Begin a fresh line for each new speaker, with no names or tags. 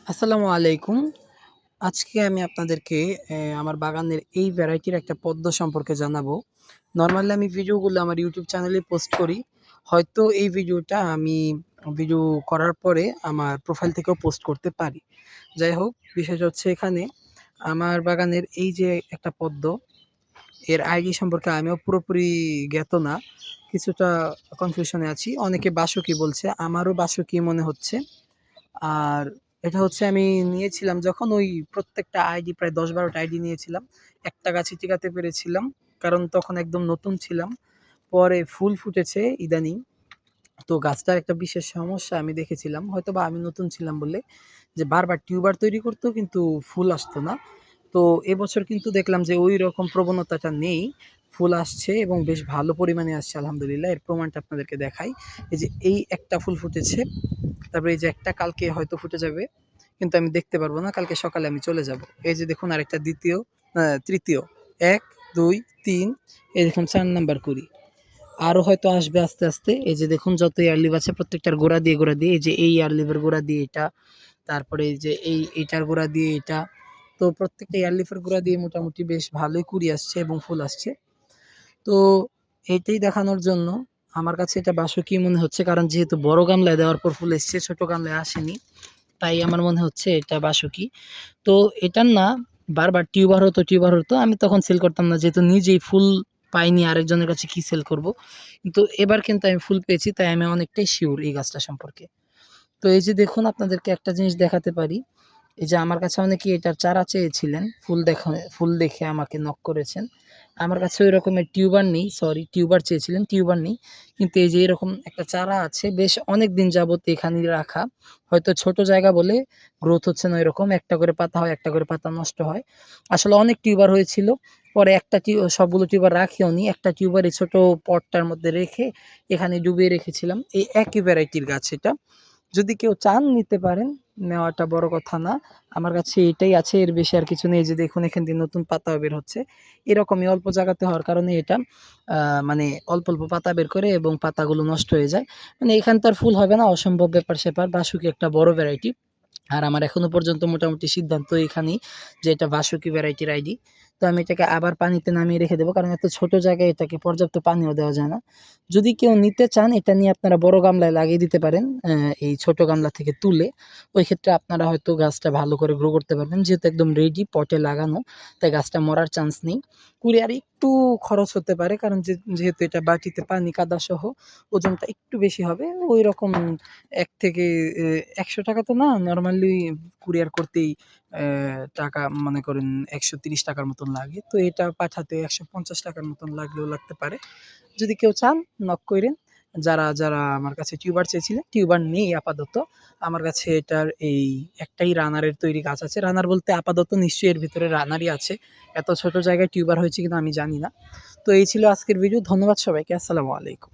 আসসালামু আলাইকুম। আজকে আমি আপনাদেরকে আমার বাগানের এই ভ্যারাইটির একটা পদ্ম সম্পর্কে জানাবো। নরমালি আমি ভিডিওগুলো আমার ইউটিউব চ্যানেলে পোস্ট করি। হয়তো এই ভিডিওটা আমি ভিডিও করার পরে আমার প্রোফাইল থেকেও পোস্ট করতে পারি। যাই হোক, বিষয়টা হচ্ছে এখানে আমার বাগানের এই যে একটা পদ্ম, এর আইডি সম্পর্কে আমিও পুরোপুরি জ্ঞাত না। কিছুটা কনফিউশনে আছি। অনেকে বাসুকি বলছে, আমারও বাসুকি মনে হচ্ছে। আর এটা হচ্ছে আমি নিয়েছিলাম যখন ওই প্রত্যেকটা আইডি প্রায় ১০-১২টা আইডি নিয়েছিলাম। একটা গাছই টিকাতে পেরেছিলাম। কারণ তখন একদম নতুন ছিলাম। পরে ফুল ফুটেছে ইদানিং। তো গাছটার একটা বিশেষ সমস্যা আমি দেখেছিলাম। হয়তোবা আমি নতুন ছিলাম বলে যে বারবার টিউবার তৈরি করতো কিন্তু ফুল আসতো না। তো এবছর কিন্তু দেখলাম যে ঐরকম প্রবণতাটা নেই। ফুল আসছে এবং বেশ ভালো পরিমাণে আসছে আলহামদুলিল্লাহ। এর প্রমাণটা আপনাদেরকে দেখাই। এই যে এই একটা ফুল ফুটেছে। তারপরে এই যে একটা কালকে হয়তো ফুটে যাবে। কিন্তু আমি দেখতে পারবো না। কালকে সকালে আমি চলে যাব। এই যে দেখুন আরেকটা দ্বিতীয়, তৃতীয়। ১, ২, ৩ এই দেখুন ৪ নাম্বার কুঁড়ি। আরো হয়তো আসবে আস্তে, আস্তে। এই যে দেখুন যত এয়ার লিভ আছে প্রত্যেকটার গোড়া দিয়ে এই যে এই এয়ার লিভের গোড়া দিয়ে এটা, তারপরে এই যে এইটার গোড়া দিয়ে এটা। তো প্রত্যেকটা এয়ার লিফের গোড়া দিয়ে মোটামুটি বেশ ভালোই কুঁড়ি আসছে এবং ফুল আসছে। তো এইটাই দেখানোর জন্য আমার কাছে এটা বাসুকি মনে হচ্ছে, কারণ যেহেতু বড় গামলায় দেওয়ার পর ফুল এসছে, ছোট গামলায় আসেনি। তাই আমার মনে হচ্ছে এটা বাসুকি। তো এটার না বারবার টিউবার হতো। আমি তখন সেল করতাম না, যেহেতু নিজেই ফুল পাইনি আরেকজনের কাছে কি সেল করব। কিন্তু এবার কিন্তু আমি ফুল পেয়েছি, তাই আমি অনেকটাই শিওর এই গাছটা সম্পর্কে। তো এই যে দেখুন আপনাদেরকে একটা জিনিস দেখাতে পারি। এই যে আমার কাছে অনেকেই এটার চারা চেয়েছিলেন। ফুল দেখে আমাকে নক করেছেন। আমার কাছে ওই রকমের টিউবার চেয়েছিলেন, টিউবার নেই। কিন্তু এই যে এরকম একটা চারা আছে, বেশ অনেকদিন যাবত এখানে রাখা। হয়তো ছোট জায়গা বলে গ্রোথ হচ্ছে না ওইরকম। একটা করে পাতা হয়, একটা করে পাতা নষ্ট হয়। আসলে অনেক টিউবার হয়েছিল। পরে একটা সবগুলো টিউবার রাখিও নি। একটা টিউবার এই ছোট পটটার মধ্যে রেখে এখানে ডুবিয়ে রেখেছিলাম। এই একই ভ্যারাইটির গাছ এটা। যদি কেউ চান নিতে পারেন, নেওয়াটা বড় কথা না। আমার কাছে এটাই আছে, এর বেশি আর কিছু নেই। এই যে দেখুন এখান দিয়ে নতুন পাতাও বের হচ্ছে। এরকমই অল্প জায়গাতে হওয়ার কারণে এটা মানে অল্প পাতা বের করে এবং পাতাগুলো নষ্ট হয়ে যায়। মানে এখানে তো আর ফুল হবে না, অসম্ভব ব্যাপার-স্যাপার। বাসুকি একটা বড় ভ্যারাইটি। আর আমার এখনো পর্যন্ত মোটামুটি সিদ্ধান্ত এখানেই যে এটা বাসুকি ভ্যারাইটির আইডি। তো আমি এটাকে আবার পানিতে নামিয়ে রেখে দেবো, কারণ এত ছোট জায়গায় এটাকে পর্যাপ্ত পানিও দেওয়া যায় না। যদি কেউ নিতে চান এটা নিয়ে আপনারা বড় গামলায় লাগিয়ে দিতে পারেন, এই ছোট গামলা থেকে তুলে। ওই ক্ষেত্রে আপনারা হয়তো গাছটা ভালো করে গ্রো করতে পারবেন, যেহেতু একদম রেডি পটে লাগানো। তাই গাছটা মরার চান্স নেই। কুরিয়ার একটু খরচ হতে পারে, কারণ যেহেতু এটা বাটিতে পানি কাদা সহ ওজনটা একটু বেশি হবে। ওই রকম ১ থেকে ৳১০০ তো না, নরমালি কুরিয়ার করতেই টাকা মনে করেন ৳১৩০ র মতন লাগে। তো এটা পাঠাতে ৳১৫০ র মতন লাগলেও লাগতে পারে। যদি কেউ চান নক কইরেন। যারা আমার কাছে টিউবার চেয়েছিলেন, টিউবার নেই আপাতত। আমার কাছে এটার এই একটাই রানারের তৈরি গাছ আছে। রানার বলতে আপাতত নিশ্চয়ই এর ভিতরে রানারই আছে। এত ছোট জায়গায় টিউবার হয়েছে কিনা আমি জানি না। তো এই ছিল আজকের ভিডিও। ধন্যবাদ সবাইকে। আসসালামু আলাইকুম।